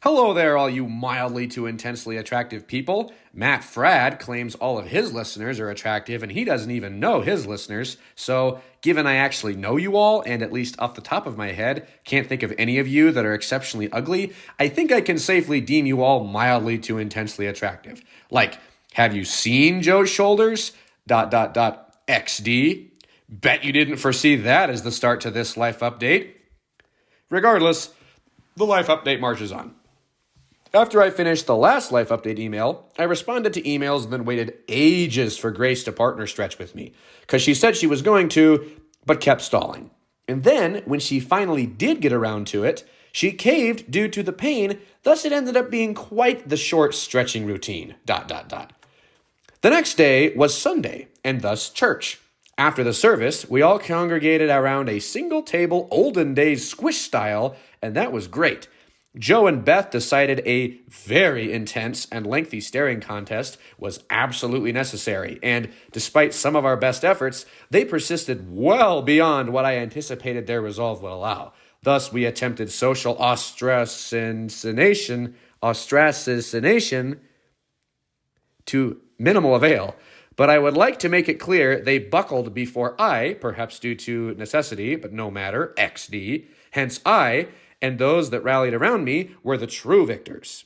Hello there, all you mildly to intensely attractive people. Matt Fradd claims all of his listeners are attractive, and he doesn't even know his listeners. So, given I actually know you all, and at least off the top of my head, can't think of any of you that are exceptionally ugly, I think I can safely deem you all mildly to intensely attractive. Like, have you seen Joe's shoulders? XD. Bet you didn't foresee that as the start to this life update. Regardless, the life update marches on. After I finished the last life update email, I responded to emails and then waited ages for Grace to partner stretch with me, because she said she was going to, but kept stalling. And then, when she finally did get around to it, she caved due to the pain, thus it ended up being quite the short stretching routine. The next day was Sunday, and thus church. After the service, we all congregated around a single table olden days squish style, and that was great. Joe and Beth decided a very intense and lengthy staring contest was absolutely necessary, and despite some of our best efforts, they persisted well beyond what I anticipated their resolve would allow. Thus, we attempted social ostracism to minimal avail. But I would like to make it clear they buckled before I, perhaps due to necessity, but no matter, XD. Hence I, and those that rallied around me, were the true victors.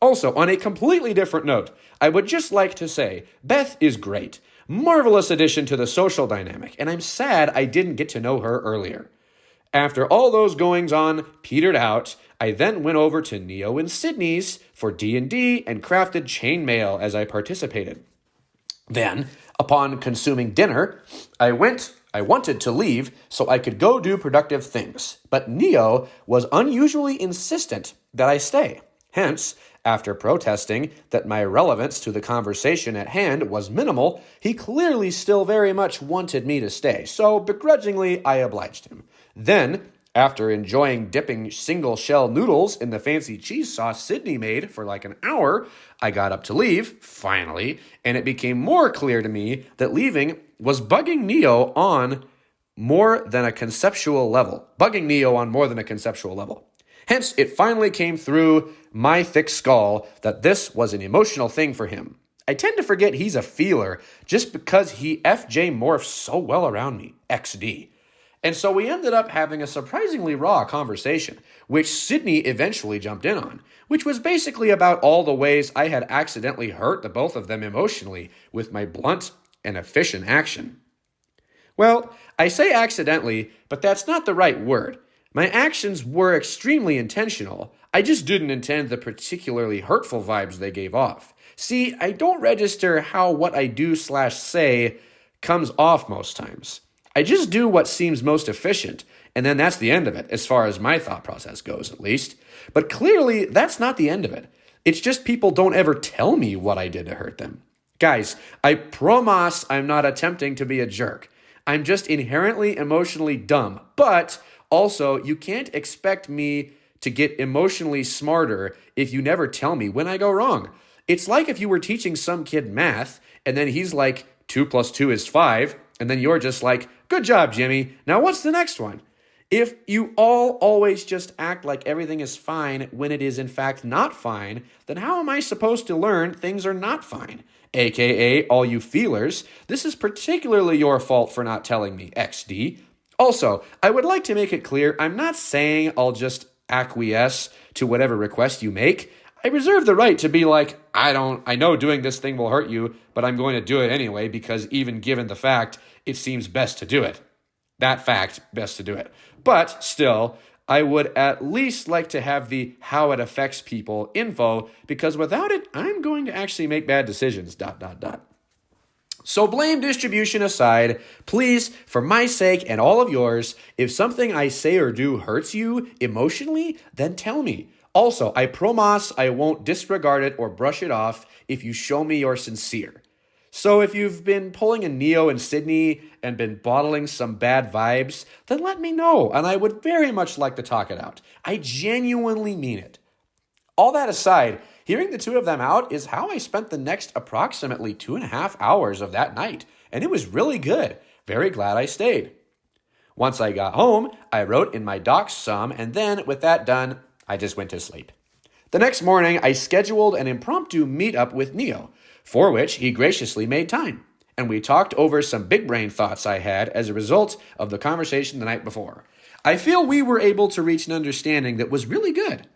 Also, on a completely different note, I would just like to say, Beth is great. Marvelous addition to the social dynamic, and I'm sad I didn't get to know her earlier. After all those goings-on petered out, I then went over to Neo and Sydney's for D&D and crafted chainmail as I participated. Then, upon consuming dinner, I wanted to leave so I could go do productive things, but Neo was unusually insistent that I stay. Hence, after protesting that my relevance to the conversation at hand was minimal, he clearly still very much wanted me to stay, so begrudgingly I obliged him. Then, after enjoying dipping single-shell noodles in the fancy cheese sauce Sydney made for like an hour, I got up to leave, finally, and it became more clear to me that leaving was bugging Neo on more than a conceptual level. Hence, it finally came through my thick skull that this was an emotional thing for him. I tend to forget he's a feeler just because he FJ morphs so well around me, XD. And so we ended up having a surprisingly raw conversation, which Sydney eventually jumped in on, which was basically about all the ways I had accidentally hurt the both of them emotionally with my blunt and efficient action. Well, I say accidentally, but that's not the right word. My actions were extremely intentional. I just didn't intend the particularly hurtful vibes they gave off. See, I don't register how what I do/say comes off most times. I just do what seems most efficient, and then that's the end of it, as far as my thought process goes, at least. But clearly, that's not the end of it. It's just people don't ever tell me what I did to hurt them. Guys, I promise I'm not attempting to be a jerk. I'm just inherently emotionally dumb, but also, you can't expect me to get emotionally smarter if you never tell me when I go wrong. It's like if you were teaching some kid math, and then he's like, 2 + 2 is 5, and then you're just like, good job, Jimmy. Now what's the next one? If you all always just act like everything is fine when it is in fact not fine, then how am I supposed to learn things are not fine? AKA, all you feelers, this is particularly your fault for not telling me, XD. Also, I would like to make it clear, I'm not saying I'll just acquiesce to whatever request you make. I reserve the right to be like, I know doing this thing will hurt you, but I'm going to do it anyway because even given the fact, it seems best to do it. That fact, best to do it. But still, I would at least like to have the how it affects people info because without it, I'm going to actually make bad decisions, ... So blame distribution aside, please, for my sake and all of yours, if something I say or do hurts you emotionally, then tell me. Also, I promise I won't disregard it or brush it off if you show me you're sincere. So if you've been pulling a Neo and Sydney and been bottling some bad vibes, then let me know, and I would very much like to talk it out. I genuinely mean it. All that aside, hearing the two of them out is how I spent the next approximately 2.5 hours of that night, and it was really good. Very glad I stayed. Once I got home, I wrote in my docs some, and then, with that done, I just went to sleep. The next morning, I scheduled an impromptu meetup with Neo, for which he graciously made time, and we talked over some big brain thoughts I had as a result of the conversation the night before. I feel we were able to reach an understanding that was really good.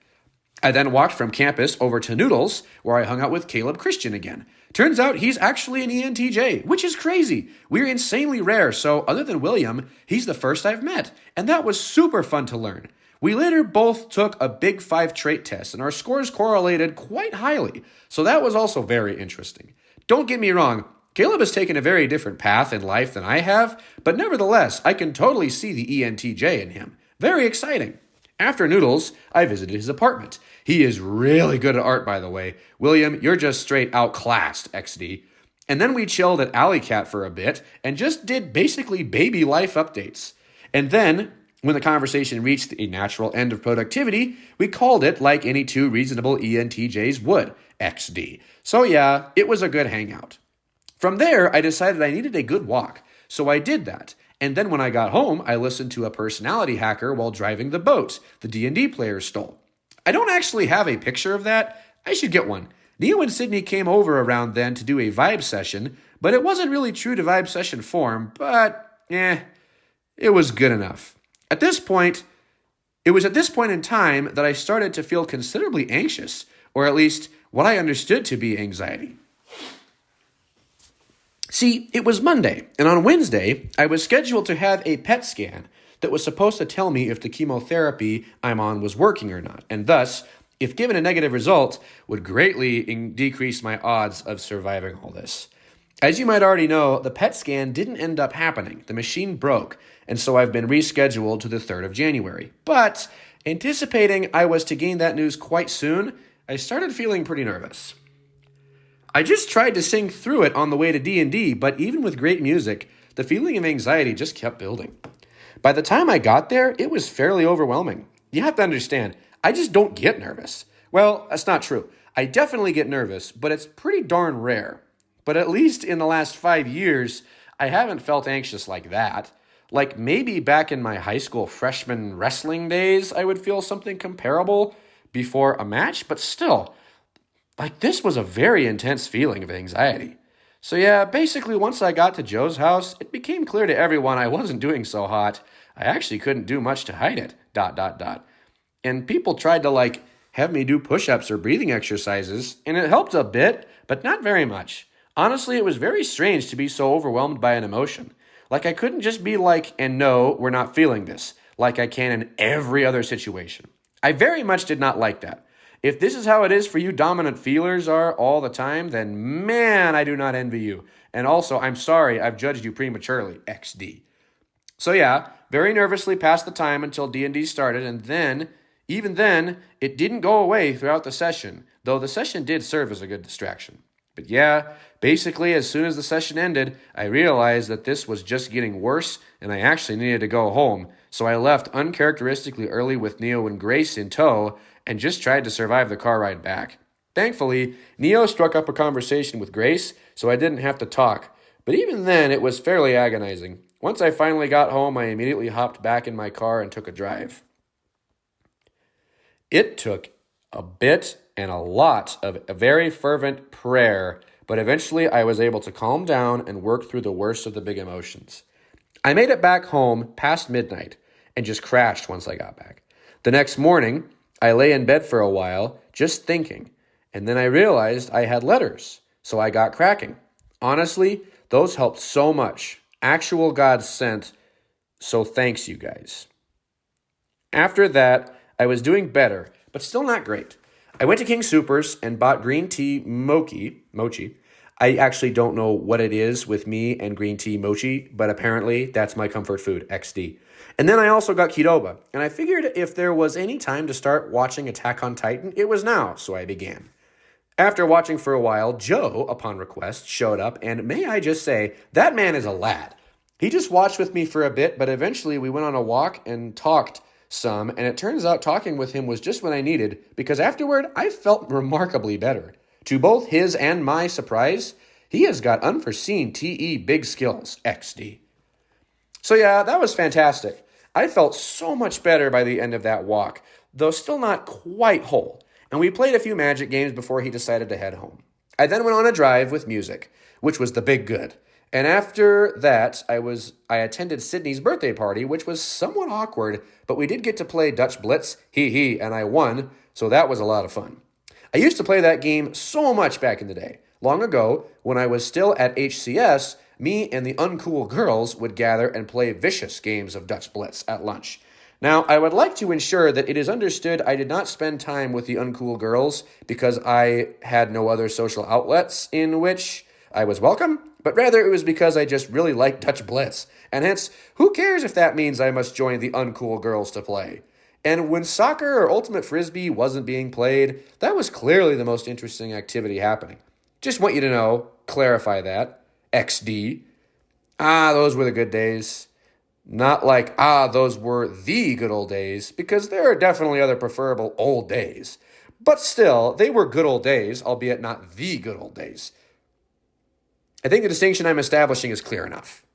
I then walked from campus over to Noodles, where I hung out with Caleb Christian again. Turns out he's actually an ENTJ, which is crazy. We're insanely rare, so other than William, he's the first I've met, and that was super fun to learn. We later both took a Big 5 trait test, and our scores correlated quite highly, so that was also very interesting. Don't get me wrong, Caleb has taken a very different path in life than I have, but nevertheless, I can totally see the ENTJ in him. Very exciting. After Noodles, I visited his apartment. He is really good at art, by the way. William, you're just straight outclassed, XD. And then we chilled at Alley Cat for a bit and just did basically baby life updates. And then, when the conversation reached a natural end of productivity, we called it like any two reasonable ENTJs would, XD. So yeah, it was a good hangout. From there, I decided I needed a good walk, so I did that. And then when I got home, I listened to a personality hacker while driving the boat the D&D players stole. I don't actually have a picture of that. I should get one. Neo and Sydney came over around then to do a vibe session, but it wasn't really true to vibe session form, but it was good enough. It was at this point in time that I started to feel considerably anxious, or at least what I understood to be anxiety. See, it was Monday, and on Wednesday, I was scheduled to have a PET scan that was supposed to tell me if the chemotherapy I'm on was working or not, and thus, if given a negative result, would greatly decrease my odds of surviving all this. As you might already know, the PET scan didn't end up happening. The machine broke, and so I've been rescheduled to the 3rd of January. But, anticipating I was to gain that news quite soon, I started feeling pretty nervous. I just tried to sing through it on the way to D&D, but even with great music, the feeling of anxiety just kept building. By the time I got there, it was fairly overwhelming. You have to understand, I just don't get nervous. Well, that's not true. I definitely get nervous, but it's pretty darn rare. But at least in the last 5 years, I haven't felt anxious like that. Like maybe back in my high school freshman wrestling days, I would feel something comparable before a match, but still, like this was a very intense feeling of anxiety. So yeah, basically once I got to Joe's house, it became clear to everyone I wasn't doing so hot. I actually couldn't do much to hide it, ... And people tried to have me do push-ups or breathing exercises, and it helped a bit, but not very much. Honestly, it was very strange to be so overwhelmed by an emotion. Like I couldn't just be like, and no, we're not feeling this, like I can in every other situation. I very much did not like that. If this is how it is for you dominant feelers are all the time, then man, I do not envy you. And also, I'm sorry I've judged you prematurely, XD. So yeah, very nervously passed the time until D&D started, and then, even then, it didn't go away throughout the session, though the session did serve as a good distraction. But yeah, basically as soon as the session ended, I realized that this was just getting worse, and I actually needed to go home, so I left uncharacteristically early with Neo and Grace in tow, and just tried to survive the car ride back. Thankfully, Neo struck up a conversation with Grace, so I didn't have to talk, but even then it was fairly agonizing. Once I finally got home, I immediately hopped back in my car and took a drive. It took a bit and a lot of a very fervent prayer, but eventually I was able to calm down and work through the worst of the big emotions. I made it back home past midnight and just crashed once I got back. The next morning, I lay in bed for a while, just thinking, and then I realized I had letters, so I got cracking. Honestly, those helped so much. Actual God sent, so thanks you guys. After that, I was doing better, but still not great. I went to King Soopers and bought green tea mochi. I actually don't know what it is with me and green tea mochi, but apparently that's my comfort food, XD. And then I also got Qdoba, and I figured if there was any time to start watching Attack on Titan, it was now, so I began. After watching for a while, Joe, upon request, showed up, and may I just say, that man is a lad. He just watched with me for a bit, but eventually we went on a walk and talked some, and it turns out talking with him was just what I needed, because afterward, I felt remarkably better. To both his and my surprise, he has got unforeseen TE big skills, XD. So yeah, that was fantastic. I felt so much better by the end of that walk, though still not quite whole. and we played a few Magic games before he decided to head home. I then went on a drive with music, which was the big good. And after that, I attended Sydney's birthday party, which was somewhat awkward, but we did get to play Dutch Blitz, and I won, so that was a lot of fun. I used to play that game so much back in the day. Long ago, when I was still at HCS, me and the uncool girls would gather and play vicious games of Dutch Blitz at lunch. Now, I would like to ensure that it is understood I did not spend time with the uncool girls because I had no other social outlets in which I was welcome, but rather it was because I just really liked Dutch Blitz, and hence, who cares if that means I must join the uncool girls to play? And when soccer or ultimate frisbee wasn't being played, that was clearly the most interesting activity happening. Just want you to know, clarify that, XD. Those were the good days. Not like, those were the good old days, because there are definitely other preferable old days. But still, they were good old days, albeit not the good old days. I think the distinction I'm establishing is clear enough.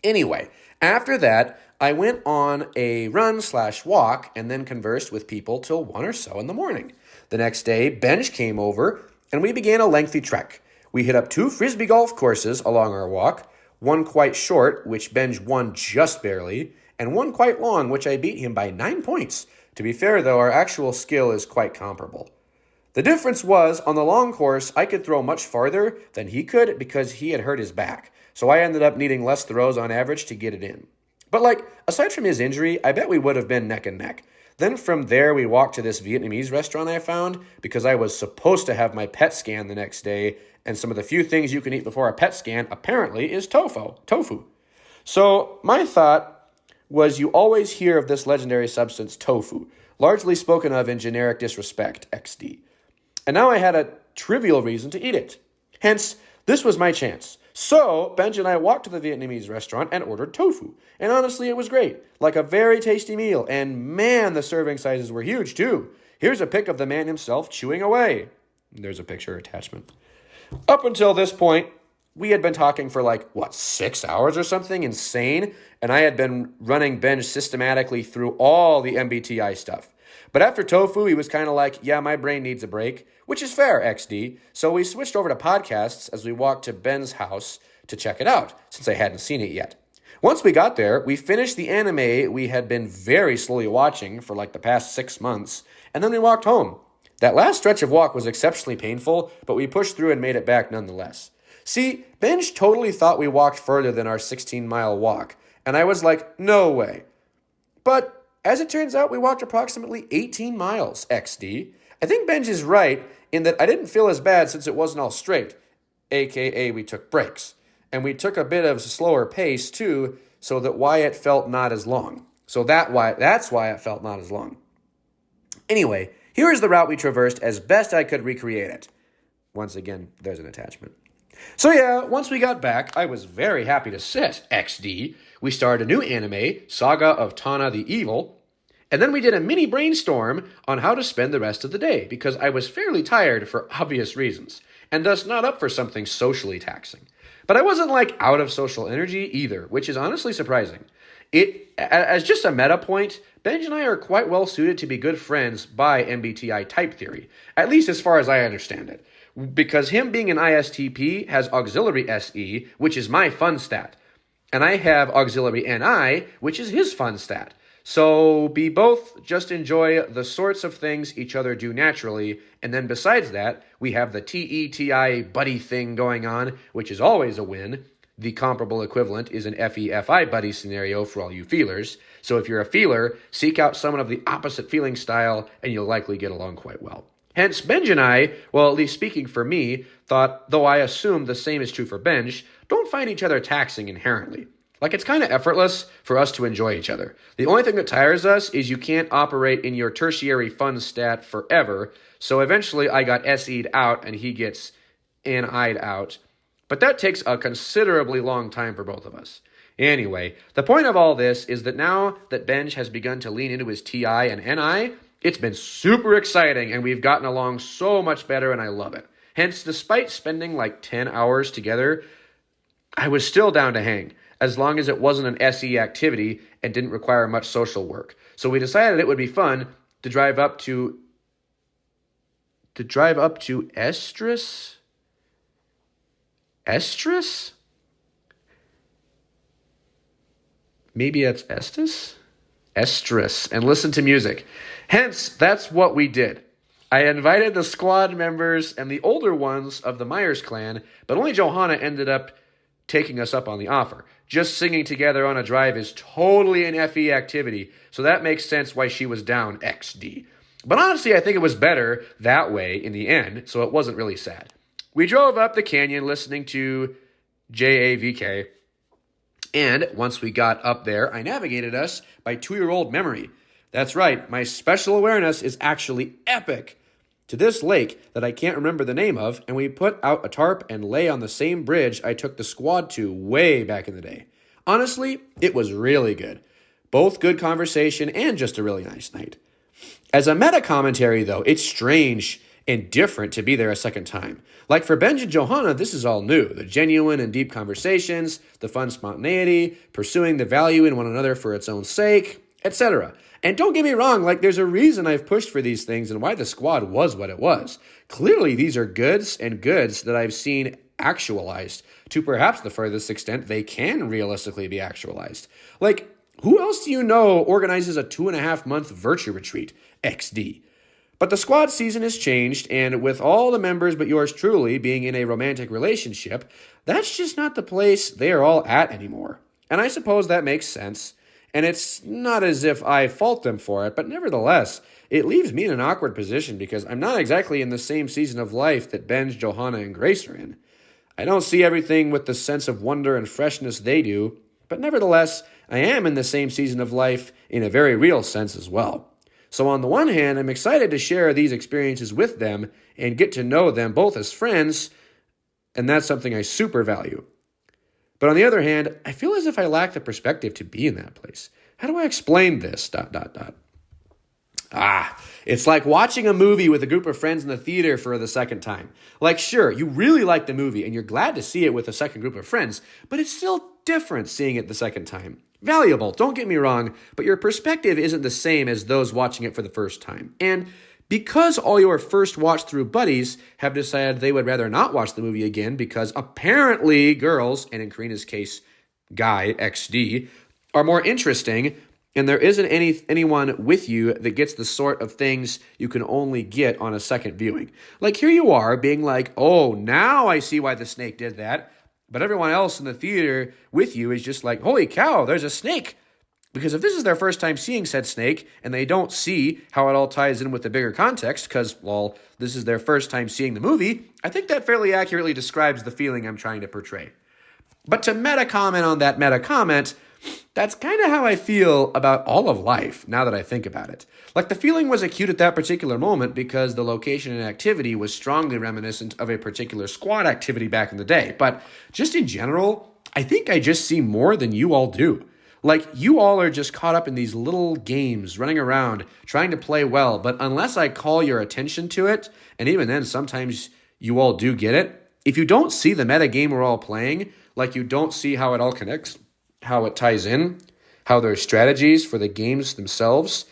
Anyway, after that, I went on a run/walk and then conversed with people till 1 or so in the morning. The next day, Benj came over and we began a lengthy trek. We hit up 2 frisbee golf courses along our walk, one quite short, which Benj won just barely, and one quite long, which I beat him by 9 points. To be fair, though, our actual skill is quite comparable. The difference was, on the long course, I could throw much farther than he could because he had hurt his back, so I ended up needing less throws on average to get it in. But aside from his injury, I bet we would have been neck and neck. Then from there, we walked to this Vietnamese restaurant I found because I was supposed to have my PET scan the next day, and some of the few things you can eat before a PET scan apparently is tofu. So my thought was you always hear of this legendary substance tofu, largely spoken of in generic disrespect, XD. And now I had a trivial reason to eat it. Hence, this was my chance. So, Benj and I walked to the Vietnamese restaurant and ordered tofu. And honestly, it was great. Like a very tasty meal. And man, the serving sizes were huge too. Here's a pic of the man himself chewing away. There's a picture attachment. Up until this point, we had been talking for 6 hours or something insane. And I had been running Benj systematically through all the MBTI stuff. But after tofu, he was kind of like, yeah, my brain needs a break, which is fair, XD. So we switched over to podcasts as we walked to Ben's house to check it out, since I hadn't seen it yet. Once we got there, we finished the anime we had been very slowly watching for the past 6 months, and then we walked home. That last stretch of walk was exceptionally painful, but we pushed through and made it back nonetheless. See, Benj totally thought we walked further than our 16-mile walk, and I was like, no way. But as it turns out, we walked approximately 18 miles, XD. I think Benj is right in that I didn't feel as bad since it wasn't all straight, aka we took breaks. And we took a bit of a slower pace too, so that it felt not as long. That's why it felt not as long. Anyway, here is the route we traversed as best I could recreate it. Once again, there's an attachment. So yeah, once we got back, I was very happy to sit, XD. We started a new anime, Saga of Tana the Evil, and then we did a mini brainstorm on how to spend the rest of the day, because I was fairly tired for obvious reasons, and thus not up for something socially taxing. But I wasn't out of social energy either, which is honestly surprising. As just a meta point, Benj and I are quite well suited to be good friends by MBTI type theory, at least as far as I understand it. Because him being an ISTP has auxiliary SE, which is my fun stat. And I have auxiliary NI, which is his fun stat. So we both just enjoy the sorts of things each other do naturally, and then besides that, we have the TETI buddy thing going on, which is always a win. The comparable equivalent is an FEFI buddy scenario for all you feelers. So if you're a feeler, seek out someone of the opposite feeling style, and you'll likely get along quite well. Hence, Benj and I, well, at least speaking for me, thought, though I assume the same is true for Benj, don't find each other taxing inherently. It's kind of effortless for us to enjoy each other. The only thing that tires us is you can't operate in your tertiary fun stat forever, so eventually I got SE'd out and he gets NI'd out. But that takes a considerably long time for both of us. Anyway, the point of all this is that now that Benj has begun to lean into his TI and NI, it's been super exciting and we've gotten along so much better and I love it. Hence, despite spending 10 hours together, I was still down to hang, as long as it wasn't an SE activity and didn't require much social work. So we decided it would be fun to drive up to the drive up to Estrus? Estrus? Maybe that's Estus? Estrus, and listen to music. Hence, that's what we did. I invited the squad members and the older ones of the Myers clan, but only Johanna ended up taking us up on the offer. Just singing together on a drive is totally an FE activity, so that makes sense why she was down XD. But honestly, I think it was better that way in the end, so it wasn't really sad. We drove up the canyon listening to JAVK, and once we got up there, I navigated us by 2-year-old memory. That's right, my special awareness is actually epic. To this lake that I can't remember the name of, and we put out a tarp and lay on the same bridge I took the squad to way back in the day. Honestly, it was really good. Both good conversation and just a really nice night. As a meta commentary, though, it's strange and different to be there a second time. Like for Benj and Johanna, this is all new. The genuine and deep conversations, the fun spontaneity, pursuing the value in one another for its own sake, etc. And don't get me wrong, like there's a reason I've pushed for these things and why the squad was what it was. Clearly, these are goods that I've seen actualized to perhaps the furthest extent they can realistically be actualized. Like, who else do you know organizes a 2.5-month virtue retreat? XD. But the squad season has changed, and with all the members but yours truly being in a romantic relationship, that's just not the place they are all at anymore. And I suppose that makes sense. And it's not as if I fault them for it, but nevertheless, it leaves me in an awkward position because I'm not exactly in the same season of life that Benj, Johanna, and Grace are in. I don't see everything with the sense of wonder and freshness they do, but nevertheless, I am in the same season of life in a very real sense as well. So on the one hand, I'm excited to share these experiences with them and get to know them both as friends, and that's something I super value. But on the other hand, I feel as if I lack the perspective to be in that place. How do I explain this? It's like watching a movie with a group of friends in the theater for the second time. Like, sure, you really like the movie and you're glad to see it with a second group of friends, but it's still different seeing it the second time. Valuable, don't get me wrong, but your perspective isn't the same as those watching it for the first time. And because all your first watch-through buddies have decided they would rather not watch the movie again because apparently girls, and in Karina's case, guy, XD, are more interesting, and there isn't anyone with you that gets the sort of things you can only get on a second viewing. Like here you are being like, oh, now I see why the snake did that. But everyone else in the theater with you is just like, holy cow, there's a snake. Because if this is their first time seeing said snake and they don't see how it all ties in with the bigger context because, well, this is their first time seeing the movie, I think that fairly accurately describes the feeling I'm trying to portray. But to meta comment on that meta comment, that's kind of how I feel about all of life now that I think about it. Like the feeling was acute at that particular moment because the location and activity was strongly reminiscent of a particular squad activity back in the day. But just in general, I think I just see more than you all do. Like, you all are just caught up in these little games, running around, trying to play well, but unless I call your attention to it, and even then, sometimes you all do get it, if you don't see the meta game we're all playing, like you don't see how it all connects, how it ties in, how there are strategies for the games themselves,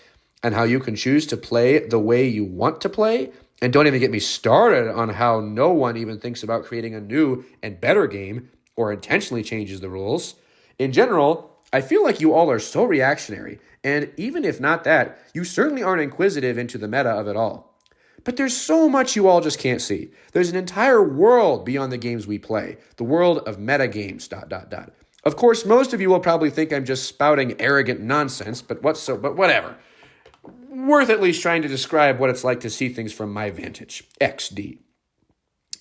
and how you can choose to play the way you want to play, and don't even get me started on how no one even thinks about creating a new and better game, or intentionally changes the rules. In general, I feel like you all are so reactionary, and even if not that, you certainly aren't inquisitive into the meta of it all. But there's so much you all just can't see. There's an entire world beyond the games we play, the world of meta games, ... Of course, most of you will probably think I'm just spouting arrogant nonsense, but whatever. Worth at least trying to describe what it's like to see things from my vantage. XD.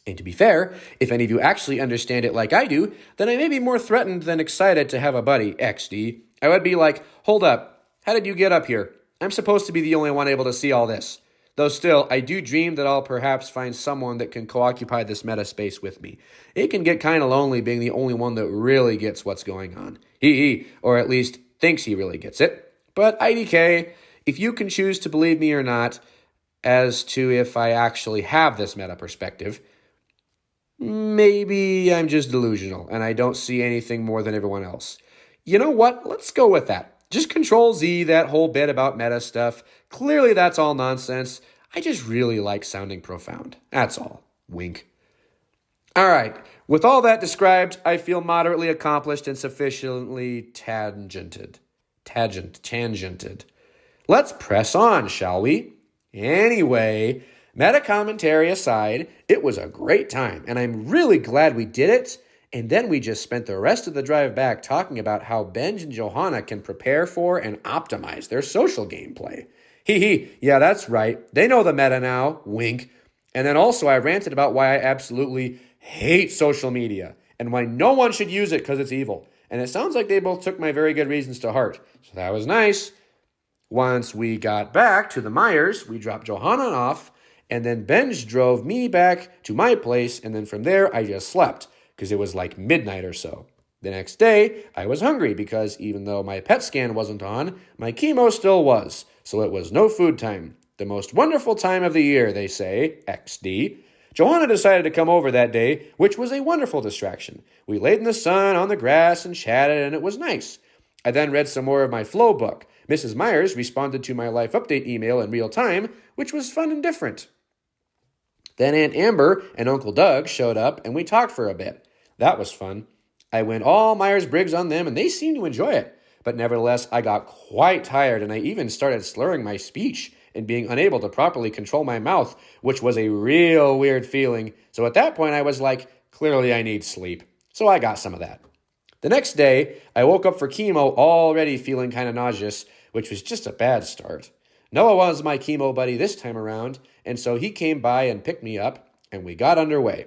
And to be fair, if any of you actually understand it like I do, then I may be more threatened than excited to have a buddy, XD. I would be like, hold up, how did you get up here? I'm supposed to be the only one able to see all this. Though still, I do dream that I'll perhaps find someone that can co-occupy this meta space with me. It can get kind of lonely being the only one that really gets what's going on. Or at least thinks he really gets it. But IDK, if you can choose to believe me or not as to if I actually have this meta perspective, maybe I'm just delusional and I don't see anything more than everyone else. You know what? Let's go with that. Just Control Z that whole bit about meta stuff. Clearly that's all nonsense. I just really like sounding profound. That's all. Wink. All right. With all that described, I feel moderately accomplished and sufficiently tangented. Let's press on, shall we? Anyway, meta commentary aside, it was a great time, and I'm really glad we did it. And then we just spent the rest of the drive back talking about how Benj and Johanna can prepare for and optimize their social gameplay. Yeah, that's right. They know the meta now. Wink. And then also I ranted about why I absolutely hate social media and why no one should use it because it's evil. And it sounds like they both took my very good reasons to heart. So that was nice. Once we got back to the Myers, we dropped Johanna off, and then Benj drove me back to my place, and then from there I just slept because it was like midnight or so. The next day, I was hungry because even though my PET scan wasn't on, my chemo still was, so it was no food time. The most wonderful time of the year, they say, XD. Johanna decided to come over that day, which was a wonderful distraction. We laid in the sun on the grass and chatted, and it was nice. I then read some more of my flow book. Mrs. Myers responded to my life update email in real time, which was fun and different. Then Aunt Amber and Uncle Doug showed up, and we talked for a bit. That was fun. I went all Myers-Briggs on them, and they seemed to enjoy it. But nevertheless, I got quite tired, and I even started slurring my speech and being unable to properly control my mouth, which was a real weird feeling. So at that point, I was like, clearly I need sleep. So I got some of that. The next day, I woke up for chemo already feeling kind of nauseous, which was just a bad start. Noah was my chemo buddy this time around, and so he came by and picked me up, and we got underway.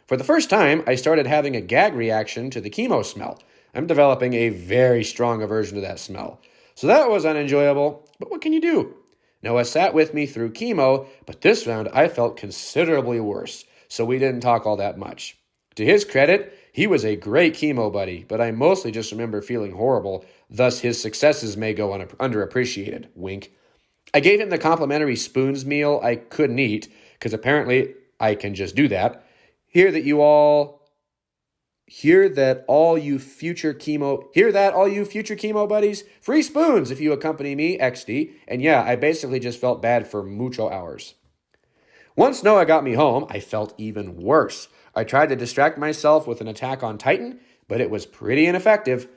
For the first time, I started having a gag reaction to the chemo smell. I'm developing a very strong aversion to that smell. So that was unenjoyable, but what can you do? Noah sat with me through chemo, but this round I felt considerably worse, so we didn't talk all that much. To his credit, he was a great chemo buddy, but I mostly just remember feeling horrible, thus his successes may go underappreciated. Wink. I gave him the complimentary spoons meal I couldn't eat, because apparently I can just do that. Hear that all you future chemo buddies. Free spoons if you accompany me, XD. And yeah, I basically just felt bad for mucho hours. Once Noah got me home, I felt even worse. I tried to distract myself with an Attack on Titan, but it was pretty ineffective.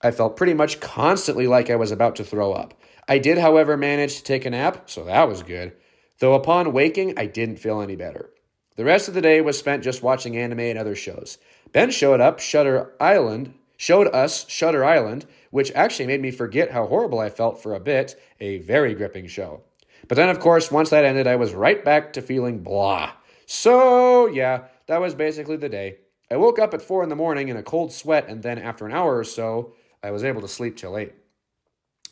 I felt pretty much constantly like I was about to throw up. I did, however, manage to take a nap, so that was good. Though upon waking, I didn't feel any better. The rest of the day was spent just watching anime and other shows. Ben showed us Shutter Island, which actually made me forget how horrible I felt for a bit, a very gripping show. But then, of course, once that ended, I was right back to feeling blah. So, yeah, that was basically the day. I woke up at 4 a.m. in a cold sweat, and then after an hour or so, I was able to sleep till 8.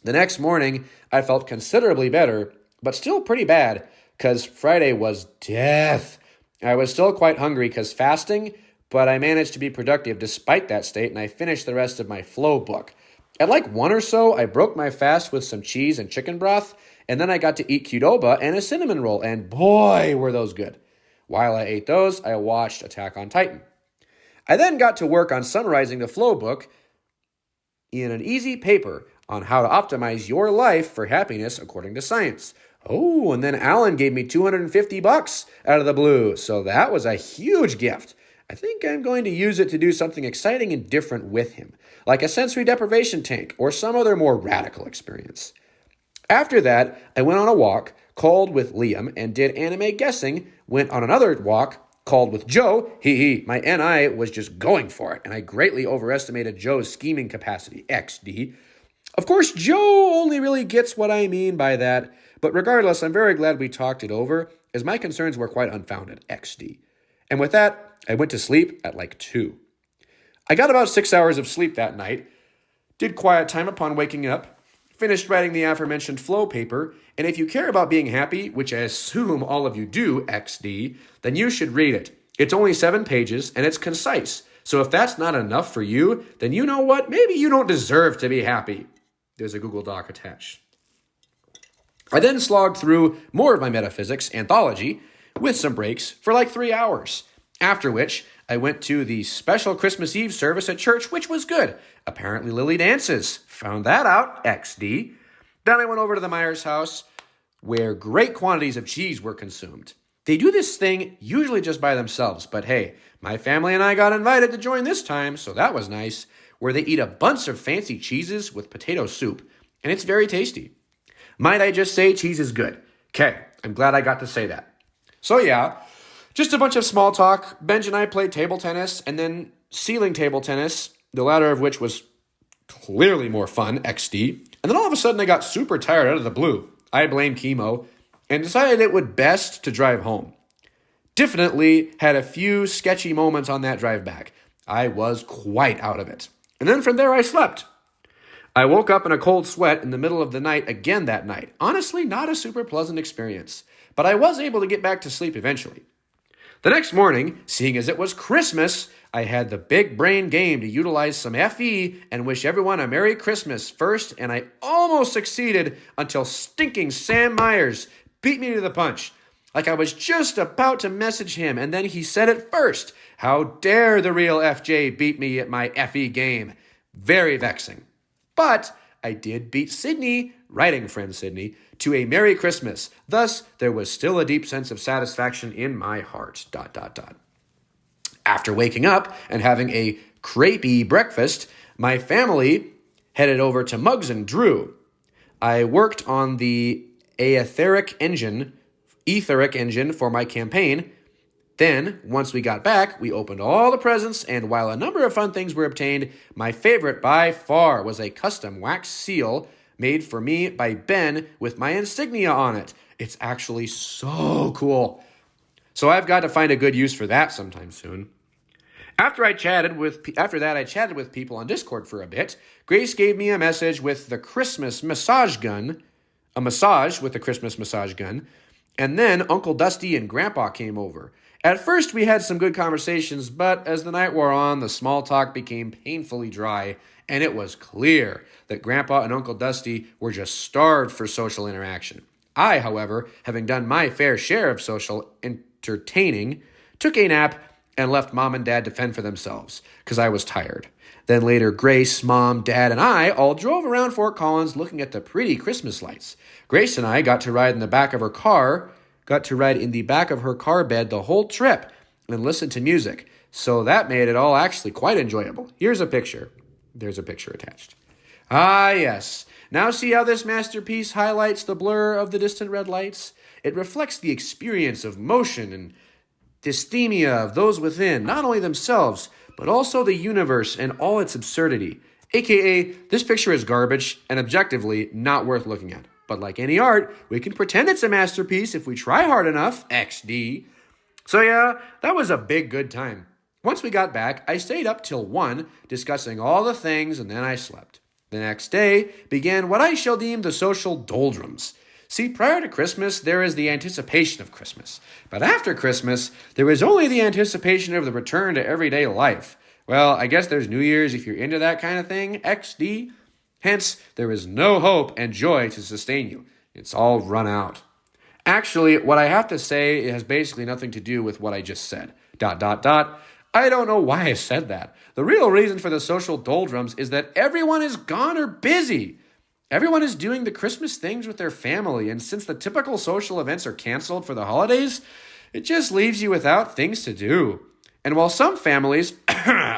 The next morning, I felt considerably better, but still pretty bad, because Friday was death. I was still quite hungry because fasting, but I managed to be productive despite that state, and I finished the rest of my flow book. At like 1 or so, I broke my fast with some cheese and chicken broth, and then I got to eat Qdoba and a cinnamon roll, and boy, were those good. While I ate those, I watched Attack on Titan. I then got to work on summarizing the flow book in an easy paper on how to optimize your life for happiness according to science. Oh, and then Alan gave me $250 out of the blue, so that was a huge gift. I think I'm going to use it to do something exciting and different with him, like a sensory deprivation tank or some other more radical experience. After that, I went on a walk, called with Liam, and did anime guessing, went on another walk, called with Joe. My NI was just going for it, and I greatly overestimated Joe's scheming capacity, XD. Of course, Joe only really gets what I mean by that, but regardless, I'm very glad we talked it over, as my concerns were quite unfounded, XD. And with that, I went to sleep at like 2. I got about 6 hours of sleep that night, did quiet time upon waking up, finished writing the aforementioned flow paper, and if you care about being happy, which I assume all of you do, XD, then you should read it. It's only 7 pages, and it's concise. So if that's not enough for you, then you know what? Maybe you don't deserve to be happy. There's a Google Doc attached. I then slogged through more of my metaphysics anthology with some breaks for like 3 hours, after which I went to the special Christmas Eve service at church, which was good. Apparently Lily dances. Found that out, XD. Then I went over to the Myers house, where great quantities of cheese were consumed. They do this thing usually just by themselves, but hey, my family and I got invited to join this time, so that was nice, where they eat a bunch of fancy cheeses with potato soup, and it's very tasty. Might I just say cheese is good? Okay, I'm glad I got to say that. So yeah, just a bunch of small talk. Benj and I played table tennis and then ceiling table tennis, the latter of which was clearly more fun, XD. And then all of a sudden I got super tired out of the blue. I blamed chemo and decided it would best to drive home. Definitely had a few sketchy moments on that drive back. I was quite out of it. And then from there I slept. I woke up in a cold sweat in the middle of the night again that night. Honestly, not a super pleasant experience, but I was able to get back to sleep eventually. The next morning, seeing as it was Christmas, I had the big brain game to utilize some FE and wish everyone a Merry Christmas first, and I almost succeeded until stinking Sam Myers beat me to the punch. Like I was just about to message him, and then he said it first. How dare the real FJ beat me at my FE game? Very vexing. But I did beat Sydney, writing friend Sydney, to a Merry Christmas. Thus, there was still a deep sense of satisfaction in my heart. ... After waking up and having a crepey breakfast, my family headed over to Muggs and Drew. I worked on the etheric engine for my campaign. Then, once we got back, we opened all the presents, and while a number of fun things were obtained, my favorite by far was a custom wax seal made for me by Ben with my insignia on it. It's actually so cool. So I've got to find a good use for that sometime soon. After that, I chatted with people on Discord for a bit. Grace gave me a message with the Christmas massage gun, a massage with the Christmas massage gun, and then Uncle Dusty and Grandpa came over. At first, we had some good conversations, but as the night wore on, the small talk became painfully dry, and it was clear that Grandpa and Uncle Dusty were just starved for social interaction. I, however, having done my fair share of social entertaining, took a nap and left Mom and Dad to fend for themselves, because I was tired. Then later, Grace, Mom, Dad, and I all drove around Fort Collins looking at the pretty Christmas lights. Grace and I got to ride in the back of her car bed the whole trip and listen to music. So that made it all actually quite enjoyable. Here's a picture. There's a picture attached. Ah, yes. Now see how this masterpiece highlights the blur of the distant red lights? It reflects the experience of motion and dysthemia of those within, not only themselves, but also the universe and all its absurdity. AKA, this picture is garbage and objectively not worth looking at. But like any art, we can pretend it's a masterpiece if we try hard enough, XD. So yeah, that was a big good time. Once we got back, I stayed up till 1, discussing all the things, and then I slept. The next day began what I shall deem the social doldrums. See, prior to Christmas, there is the anticipation of Christmas. But after Christmas, there is only the anticipation of the return to everyday life. Well, I guess there's New Year's if you're into that kind of thing, XD. Hence, there is no hope and joy to sustain you. It's all run out. Actually, what I have to say has basically nothing to do with what I just said. ... I don't know why I said that. The real reason for the social doldrums is that everyone is gone or busy. Everyone is doing the Christmas things with their family, and since the typical social events are canceled for the holidays, it just leaves you without things to do. And while some families,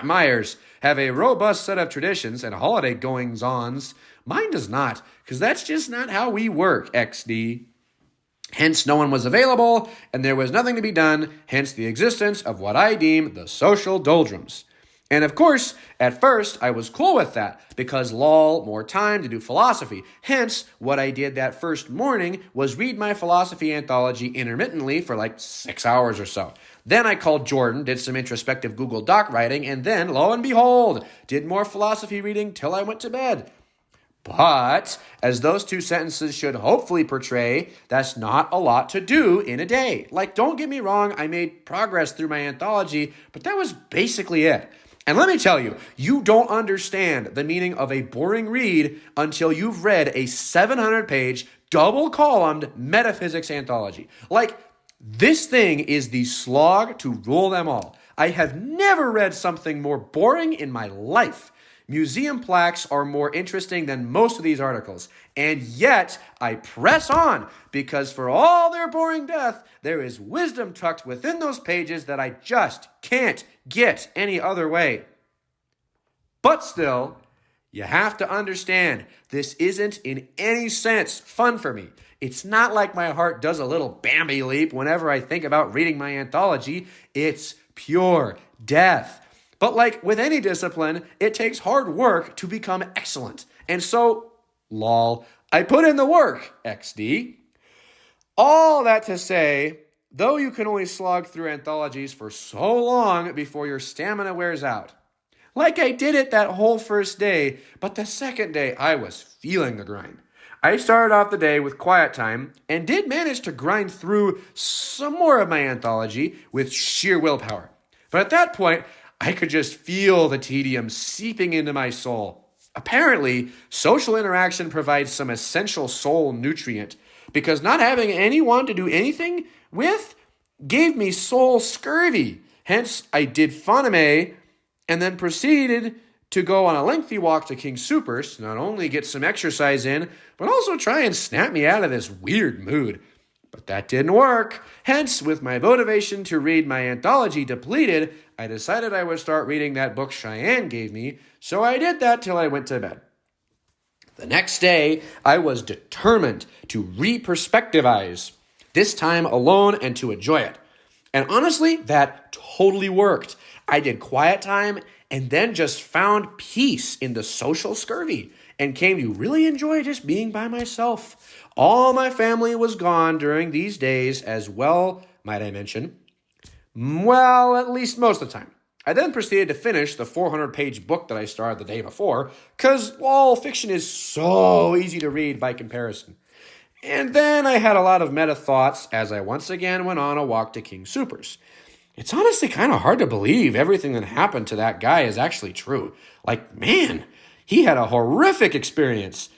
Myers, have a robust set of traditions and holiday goings-ons, mine does not, because that's just not how we work, XD. Hence, no one was available, and there was nothing to be done, hence the existence of what I deem the social doldrums. And of course, at first, I was cool with that, because lol, more time to do philosophy. Hence, what I did that first morning was read my philosophy anthology intermittently for like 6 hours or so. Then I called Jordan, did some introspective Google Doc writing, and then, lo and behold, did more philosophy reading till I went to bed. But, as those two sentences should hopefully portray, that's not a lot to do in a day. Like, don't get me wrong, I made progress through my anthology, but that was basically it. And let me tell you, you don't understand the meaning of a boring read until you've read a 700-page, double-columned metaphysics anthology. Like, this thing is the slog to rule them all. I have never read something more boring in my life. Museum plaques are more interesting than most of these articles. And yet, I press on because for all their boring death, there is wisdom tucked within those pages that I just can't get any other way. But still, you have to understand, this isn't in any sense fun for me. It's not like my heart does a little Bambi leap whenever I think about reading my anthology. It's pure death. But like with any discipline, it takes hard work to become excellent. And so, lol, I put in the work, XD. All that to say, though you can only slog through anthologies for so long before your stamina wears out. Like I did it that whole first day, but the second day I was feeling the grind. I started off the day with quiet time and did manage to grind through some more of my anthology with sheer willpower. But at that point, I could just feel the tedium seeping into my soul. Apparently, social interaction provides some essential soul nutrient because not having anyone to do anything with gave me soul scurvy. Hence, I did Fanime and then proceeded to go on a lengthy walk to King Soopers to not only get some exercise in, but also try and snap me out of this weird mood. But that didn't work. Hence, with my motivation to read my anthology depleted, I decided I would start reading that book Cheyenne gave me, so I did that till I went to bed. The next day, I was determined to re-perspectivize, this time alone and to enjoy it. And honestly, that totally worked. I did quiet time and then just found peace in the social scurvy and came to really enjoy just being by myself. All my family was gone during these days as well, might I mention. Well, at least most of the time. I then proceeded to finish the 400-page book that I started the day before, because all fiction is so easy to read by comparison. And then I had a lot of meta thoughts as I once again went on a walk to King Soopers. It's honestly kind of hard to believe everything that happened to that guy is actually true. Like, man, he had a horrific experience.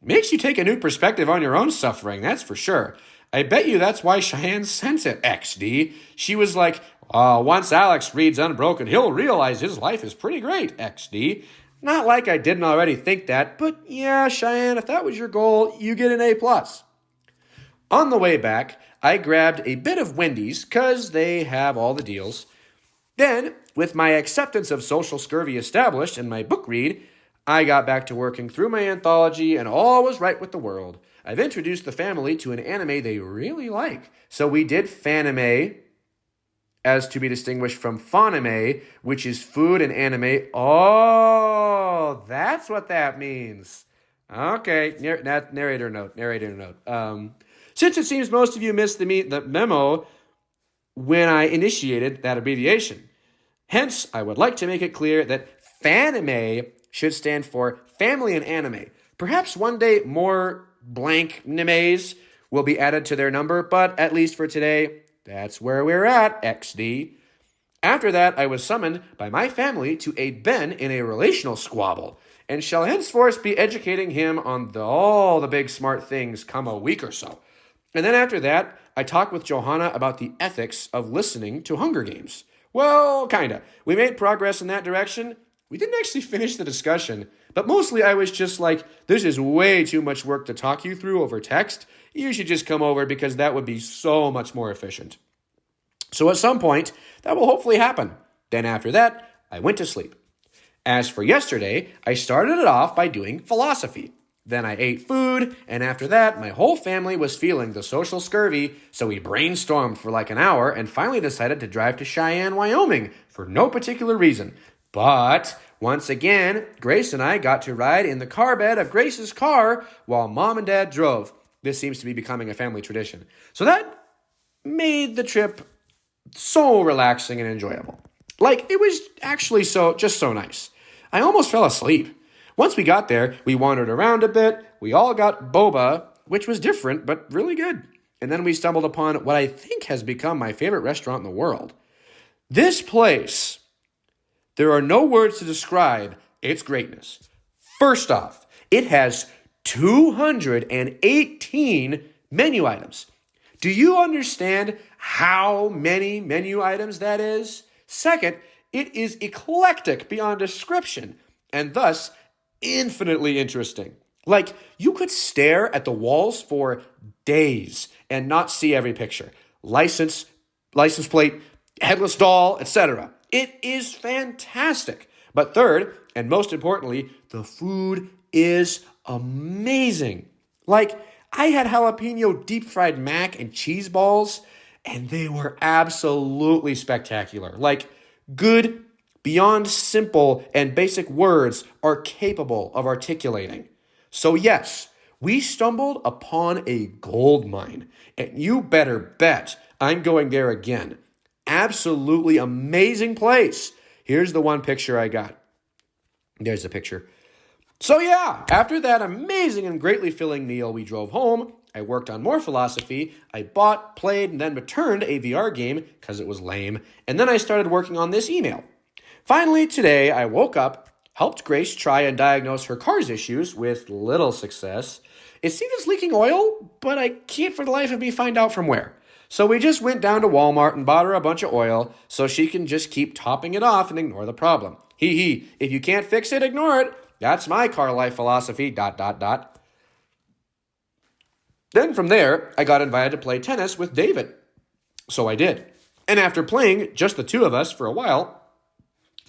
Makes you take a new perspective on your own suffering, that's for sure. I bet you that's why Cheyenne sent it, XD. She was like, once Alex reads Unbroken, he'll realize his life is pretty great, XD. Not like I didn't already think that, but yeah, Cheyenne, if that was your goal, you get an A+. On the way back, I grabbed a bit of Wendy's, because they have all the deals. Then, with my acceptance of social scurvy established and my book read, I got back to working through my anthology and all was right with the world. I've introduced the family to an anime they really like. So we did Fanime, as to be distinguished from Fanime, which is food and anime. Oh, that's what that means. Okay, narrator note. Since it seems most of you missed the memo when I initiated that abbreviation. Hence, I would like to make it clear that Fanime should stand for Family and Anime. Perhaps one day more blank nimes will be added to their number, but at least for today, that's where we're at, XD. After that, I was summoned by my family to aid Ben in a relational squabble, and shall henceforth be educating him on all the big smart things come a week or so. And then after that, I talked with Johanna about the ethics of listening to Hunger Games. Well, kinda. We made progress in that direction. We didn't actually finish the discussion, but mostly I was just like, this is way too much work to talk you through over text. You should just come over because that would be so much more efficient. So at some point, that will hopefully happen. Then after that, I went to sleep. As for yesterday, I started it off by doing philosophy. Then I ate food, and after that, my whole family was feeling the social scurvy, so we brainstormed for like an hour and finally decided to drive to Cheyenne, Wyoming for no particular reason. But once again, Grace and I got to ride in the car bed of Grace's car while Mom and Dad drove. This seems to be becoming a family tradition. So that made the trip so relaxing and enjoyable. Like, it was actually just so nice. I almost fell asleep. Once we got there, we wandered around a bit. We all got boba, which was different, but really good. And then we stumbled upon what I think has become my favorite restaurant in the world. This place, there are no words to describe its greatness. First off, it has 218 menu items. Do you understand how many menu items that is? Second, it is eclectic beyond description. and thus infinitely interesting. Like, you could stare at the walls for days and not see every picture. License plate, headless doll, etc. It is fantastic. But third, and most importantly, the food is amazing. Like, I had jalapeno deep fried mac and cheese balls, and they were absolutely spectacular. Like, good, beyond simple and basic words are capable of articulating. So, yes, we stumbled upon a gold mine, and you better bet I'm going there again. Absolutely amazing place. Here's the one picture I got. There's a picture. So yeah, after that amazing and greatly filling meal, we drove home. I worked on more philosophy. I bought, played, and then returned a VR game because it was lame. And then I started working on this email. Finally, today, I woke up, helped Grace try and diagnose her car's issues with little success. It seems it's leaking oil, but I can't for the life of me find out from where. So we just went down to Walmart and bought her a bunch of oil so she can just keep topping it off and ignore the problem. Hee. If you can't fix it, ignore it. That's my car life philosophy, ... Then from there, I got invited to play tennis with David. So I did. And after playing just the two of us for a while,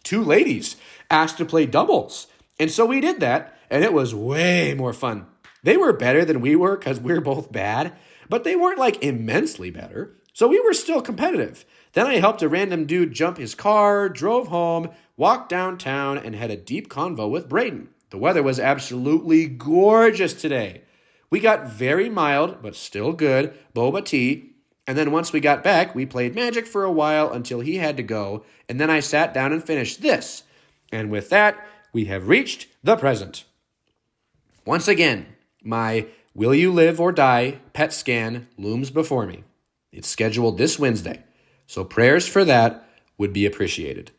two ladies asked to play doubles. And so we did that, and it was way more fun. They were better than we were because we're both bad, but they weren't like immensely better. So we were still competitive. Then I helped a random dude jump his car, drove home, walked downtown, and had a deep convo with Braden. The weather was absolutely gorgeous today. We got very mild, but still good, boba tea. And then once we got back, we played Magic for a while until he had to go. And then I sat down and finished this. And with that, we have reached the present. Once again, my Will You Live or Die PET scan looms before me. It's scheduled this Wednesday, so prayers for that would be appreciated.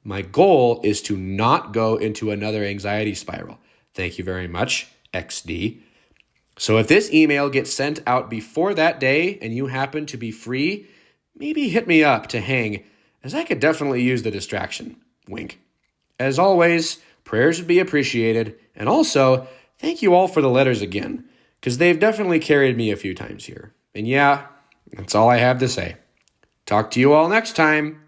My goal is to not go into another anxiety spiral. Thank you very much, XD. So if this email gets sent out before that day and you happen to be free, maybe hit me up to hang, as I could definitely use the distraction. Wink. As always, prayers would be appreciated, and also, thank you all for the letters again, because they've definitely carried me a few times here. And yeah, that's all I have to say. Talk to you all next time.